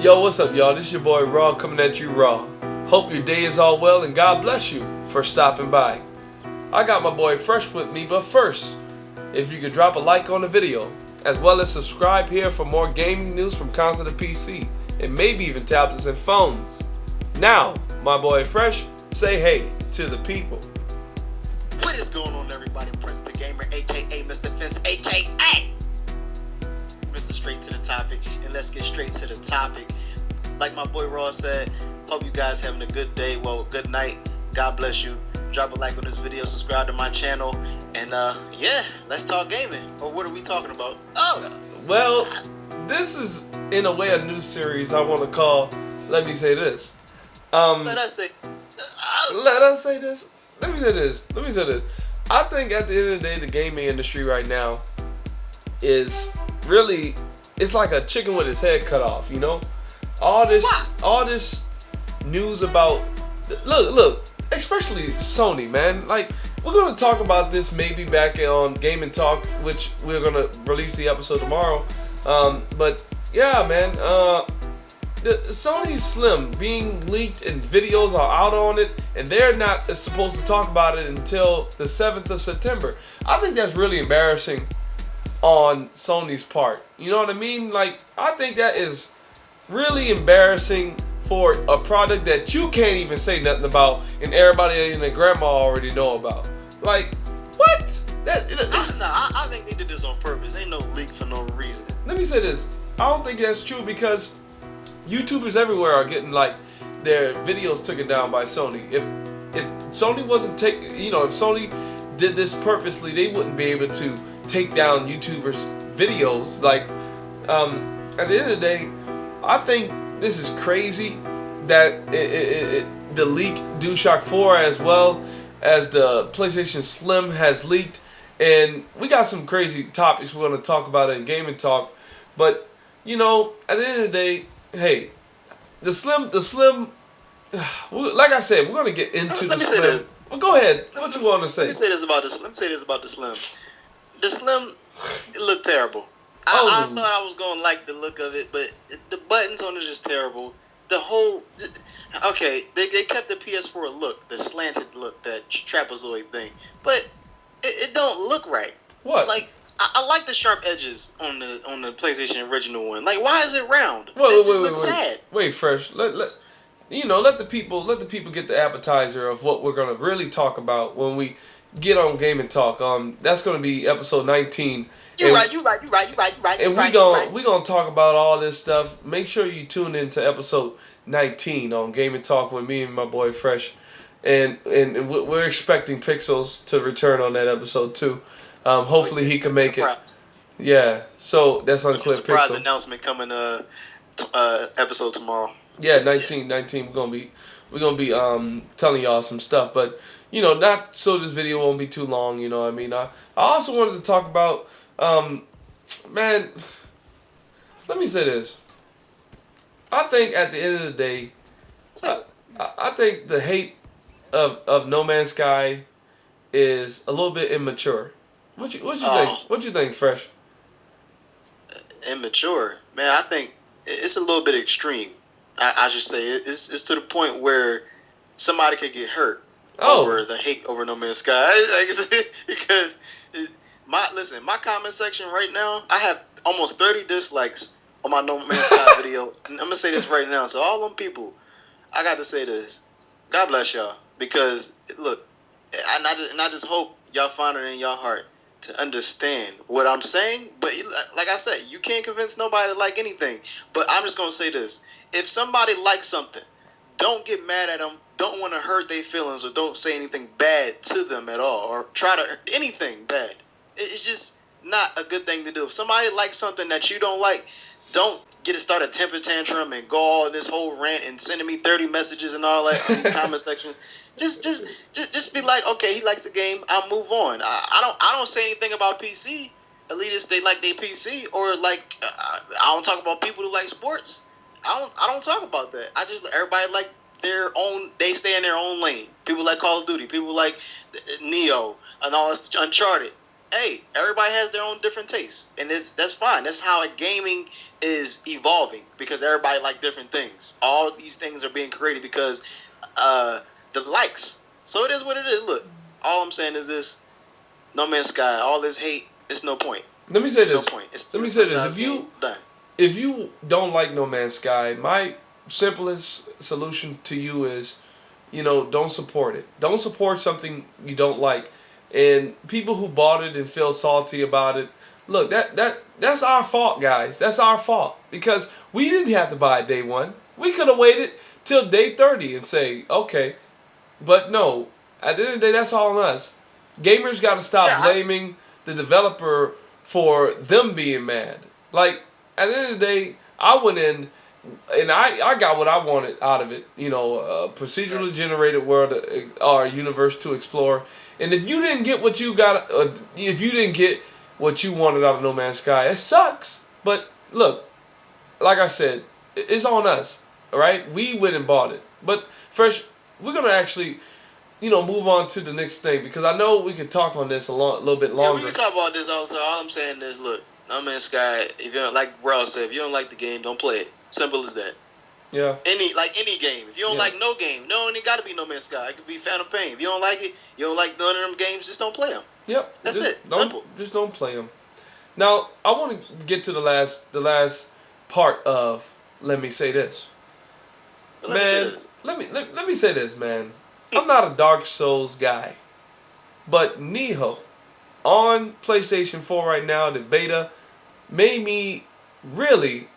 Yo, what's up, y'all? This is your boy Raw coming at you raw. Hope your day is all well and God bless you for stopping by. I got my boy Fresh with me, but first, if you could drop a like on the video, as well as subscribe here for more gaming news from console to PC, and maybe even tablets and phones. Now, my boy Fresh, say hey to the people. What is going on, everybody? PrinceThaGamer, aka Mr. Fence, aka Mr. Straight to the Topic, and let's get straight to the topic. Like my boy Raw said, hope you guys having a good day. Well, good night. God bless you. Drop a like on this video, subscribe to my channel, and yeah, let's talk gaming. Or what are we talking about? Well, this is in a way a new series I want to call. Let me say this. Let us say this. Let me say this. I think at the end of the day, the gaming industry right now is really, it's like a chicken with its head cut off, you know? All this news about, look, especially Sony, man. Like, we're going to talk about this maybe back on GamIN Talk, which we're going to release the episode tomorrow. But yeah, man, the Sony Slim being leaked and videos are out on it, and they're not supposed to talk about it until the 7th of September. I think that's really embarrassing on Sony's part. You know what I mean? Like, I think that is really embarrassing for a product that you can't even say nothing about, and everybody and their grandma already know about. Like, what? I think they did this on purpose. Ain't no leak for no reason. Let me say this. I don't think that's true because YouTubers everywhere are getting like their videos taken down by Sony. If Sony wasn't if Sony did this purposely, they wouldn't be able to take down YouTubers' videos. Like, at the end of the day, I think this is crazy that the leak DualShock 4 as well as the PlayStation Slim has leaked, and we got some crazy topics we're going to talk about in GamIN Talk. But you know, at the end of the day, hey, the Slim, like I said, we're going to get into the Slim. Well, go ahead. What you want to say? Let me say this about the Slim. The Slim, it looked terrible. I thought I was going to like the look of it, but the buttons on it is terrible. The whole... Okay, they kept the PS4 look, the slanted look, that trapezoid thing, but it don't look right. What? Like, I like the sharp edges on the PlayStation original one. Like, why is it round? Wait, it just looks sad. Wait, Fresh. Let the people get the appetizer of what we're gonna really talk about when we get on GamIN Talk. That's gonna be episode 19. You right. And we gonna talk about all this stuff. Make sure you tune in to episode 19 on GamIN Talk with me and my boy Fresh, and we're expecting Pixels to return on that episode too. Hopefully he can make it. Yeah. So that's on Clip surprise Pixel. Announcement coming episode tomorrow. Yeah, 19. We're gonna be telling y'all some stuff, but you know, not so this video won't be too long. You know what I mean? I also wanted to talk about man. Let me say this. I think at the end of the day, I think the hate of No Man's Sky is a little bit immature. What you think? What you think, Fresh? Immature, man. I think it's a little bit extreme. I should say it's to the point where somebody could get hurt over the hate over No Man's Sky. Because my comment section right now, I have almost 30 dislikes on my No Man's Sky video. And I'm gonna say this right now. So all them people, I got to say this. God bless y'all, because look, and I just hope y'all find it in your heart to understand what I'm saying. But like I said, you can't convince nobody to like anything. But I'm just gonna say this: if somebody likes something, don't get mad at them. Don't want to hurt their feelings, or don't say anything bad to them at all, or try to anything bad. It's just not a good thing to do. If somebody likes something that you don't like, don't get to start a temper tantrum and go all in this whole rant and sending me 30 messages and all that on these comment section. Just be like, okay, he likes the game, I'll move on. I don't say anything about PC. Elitists, they like their PC, or like I don't talk about people who like sports. I don't talk about that. Everybody like their own. They stay in their own lane. People like Call of Duty. People like Nioh and all this Uncharted. hey, everybody has their own different tastes, and that's fine. That's how gaming is evolving because everybody like different things. All these things are being created because the likes. So it is what it is. Look, all I'm saying is this: No Man's Sky, all this hate, it's no point. Let me say It's this. no point. It's Let me say this. done. If you don't like No Man's Sky, my simplest solution to you is, don't support it. Don't support something you don't like. And people who bought it and feel salty about it, look, that's our fault, guys. That's our fault because we didn't have to buy it day one. We could have waited till day 30 and say, okay, but no. At the end of the day, that's all on us. Gamers got to stop blaming the developer for them being mad. Like, at the end of the day, I went in and I got what I wanted out of it. A procedurally generated world or universe to explore. And if you didn't get what you got, if you didn't get what you wanted out of No Man's Sky, it sucks. But look, like I said, it's on us. All right, we went and bought it. But first, we're gonna actually, move on to the next thing because I know we could talk on this a little bit longer. Yeah, we can talk about this all the time. All I'm saying is, look, No Man's Sky. If you don't, like Raw said, if you don't like the game, don't play it. Simple as that. Yeah. Any game. If you don't like no game, no, it ain't got to be No Man's Sky. It could be Phantom Pain. If you don't like it, you don't like none of them games, just don't play them. Yep. That's it. Simple. Just don't play them. Now, I want to get to the last part of Let Me Say This. Let me say this. Let me say this, man. I'm not a Dark Souls guy, but Nioh on PlayStation 4 right now, the beta, made me really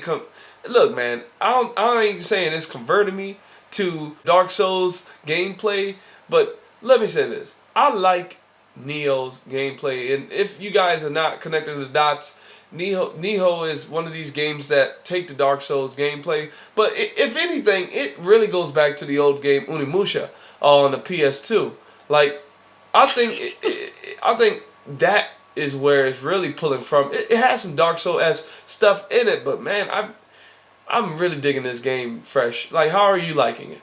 come. Look, man, I ain't saying it's converted me to Dark Souls gameplay, but let me say this: I like Nioh's gameplay, and if you guys are not connecting the dots, Nioh is one of these games that take the Dark Souls gameplay, but if anything, it really goes back to the old game Onimusha on the PS2. Like, I think that is where it's really pulling from. It has some Dark Souls stuff in it, but man, I'm really digging this game fresh. Like, how are you liking it?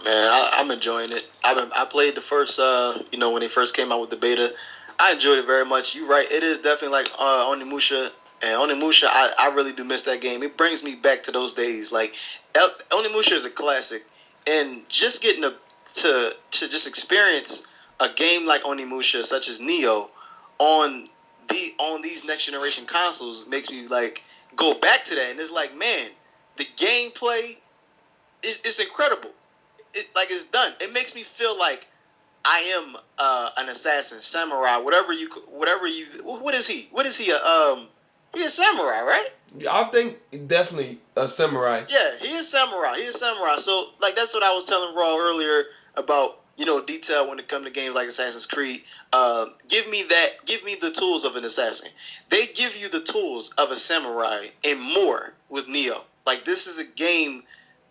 Man, I'm enjoying it. I played the first, when they first came out with the beta. I enjoyed it very much. You're right. It is definitely like Onimusha. And Onimusha, I really do miss that game. It brings me back to those days. Like, Onimusha is a classic. And just getting to just experience a game like Onimusha, such as Nioh, on these next generation consoles makes me like go back to that. And it's like, man, the gameplay is incredible. It's done. It makes me feel like I am an assassin, samurai, whatever you. What is he? What is he? He a samurai, right? I think definitely a samurai. Yeah, he is samurai. So like that's what I was telling Raw earlier about detail when it comes to games like Assassin's Creed. Give me the tools of an assassin. They give you the tools of a samurai and more with Nioh. Like this is a game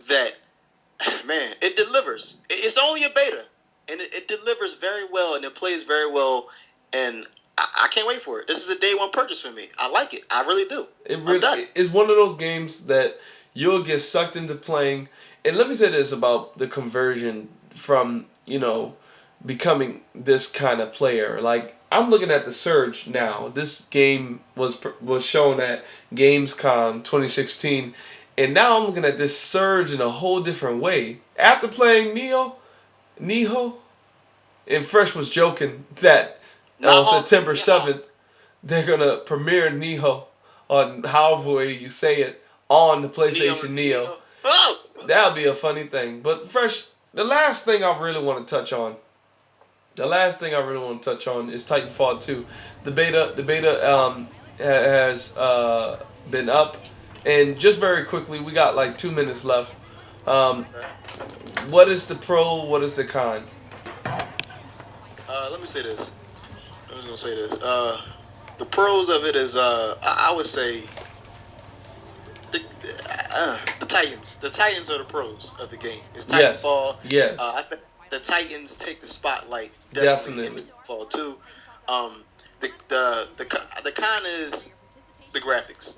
that, man, it delivers. It's only a beta. And it delivers very well, and it plays very well, and I can't wait for it. This is a day one purchase for me. I like it. I really do. It's one of those games that you'll get sucked into playing. And let me say this about the conversion from, becoming this kind of player. Like, I'm looking at the surge now. This game was shown at Gamescom 2016, and now I'm looking at this surge in a whole different way. After playing Nioh, and Fresh was joking that on September 7th, they're going to premiere Nioh on however way you say it on the PlayStation Neo. That would be a funny thing. But Fresh, the last thing I really want to touch on is Titanfall 2. The beta has been up. And just very quickly, we got like 2 minutes left. What is the pro? What is the con? Let me say this. I was gonna say this. The pros of it is, I would say, the Titans. The Titans are the pros of the game. It's Titanfall. Yes. I think the Titans take the spotlight definitely in Titanfall 2. The con is the graphics.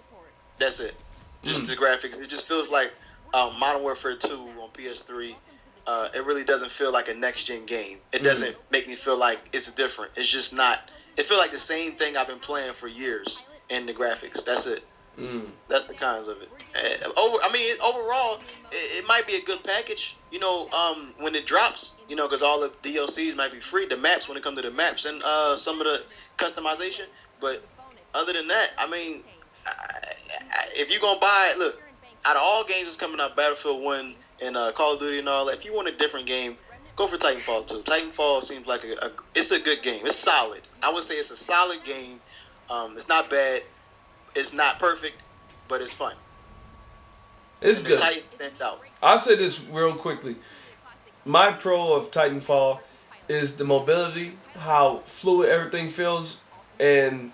That's it. Just the graphics. It just feels like Modern Warfare 2 on PS3. it really doesn't feel like a next gen game. It doesn't make me feel like it's different. It's just not. It feels like the same thing I've been playing for years in the graphics. That's it. That's the cons of it. Overall, it might be a good package. You know, when it drops, you know, because all the DLCs might be free. The maps, when it comes to the maps and some of the customization. But other than that, I mean, if you're gonna buy it, look, out of all games that's coming out, Battlefield 1 and Call of Duty and all that, if you want a different game, go for Titanfall 2. Titanfall seems like it's a good game. It's solid. I would say it's a solid game. It's not bad. It's not perfect, but it's fun. It's good. I'll say this real quickly. My pro of Titanfall is the mobility, how fluid everything feels, and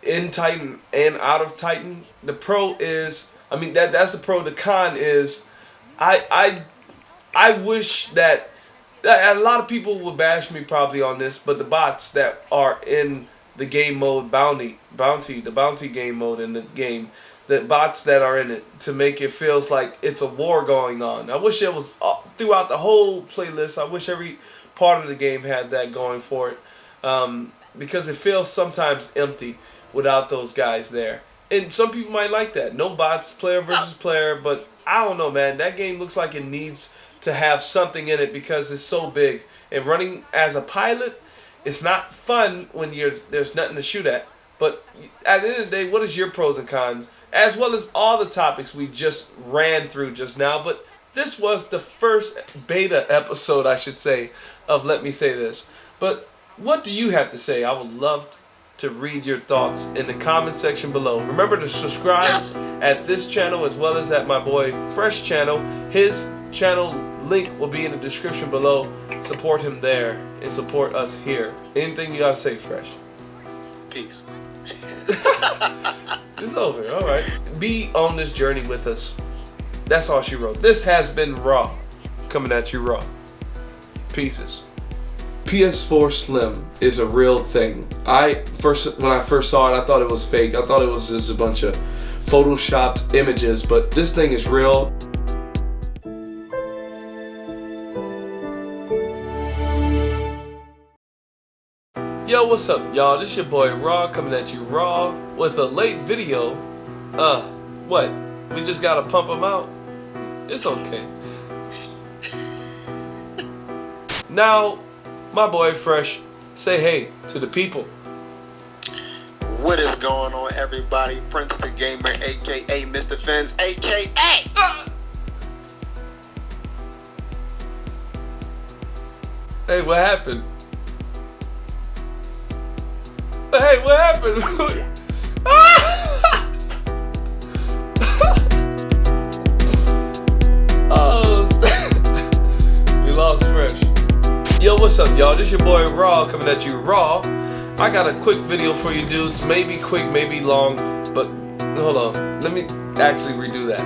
in Titan and out of Titan. The pro is, I mean, that's the pro. The con is, I wish that a lot of people would bash me probably on this, but the bots that are in the game mode the bounty game mode in the game, the bots that are in it to make it feels like it's a war going on. I wish it was throughout the whole playlist. I wish every part of the game had that going for it, because it feels sometimes empty without those guys there. And some people might like that. No bots, player versus player, but I don't know, man. That game looks like it needs to have something in it because it's so big. And running as a pilot, it's not fun when there's nothing to shoot at. But at the end of the day, what is your pros and cons? As well as all the topics we just ran through just now. But this was the first beta episode, I should say, of Let Me Say This. But what do you have to say? I would love to read your thoughts in the comment section below. Remember to subscribe at this channel as well as at my boy Fresh channel. His channel link will be in the description below. Support him there and support us here. Anything you gotta say, Fresh? Peace. It's over. All right. Be on this journey with us. That's all she wrote. This has been Raw. Coming at you raw. Pieces. PS4 Slim is a real thing. When I first saw it, I thought it was fake. I thought it was just a bunch of photoshopped images, but this thing is real. Yo, what's up, y'all? This your boy Raw coming at you raw with a late video. What? We just gotta pump them out? It's okay. Now, my boy Fresh, say hey to the people. What is going on, everybody? PrinceThaGamer, aka Mr. Fins, aka Hey, what happened? Hey, what happened? Oh, we lost Fresh. Yo, what's up, y'all? This your boy Raw coming at you raw. I got a quick video for you dudes. Maybe quick, maybe long, but hold on. Let me actually redo that.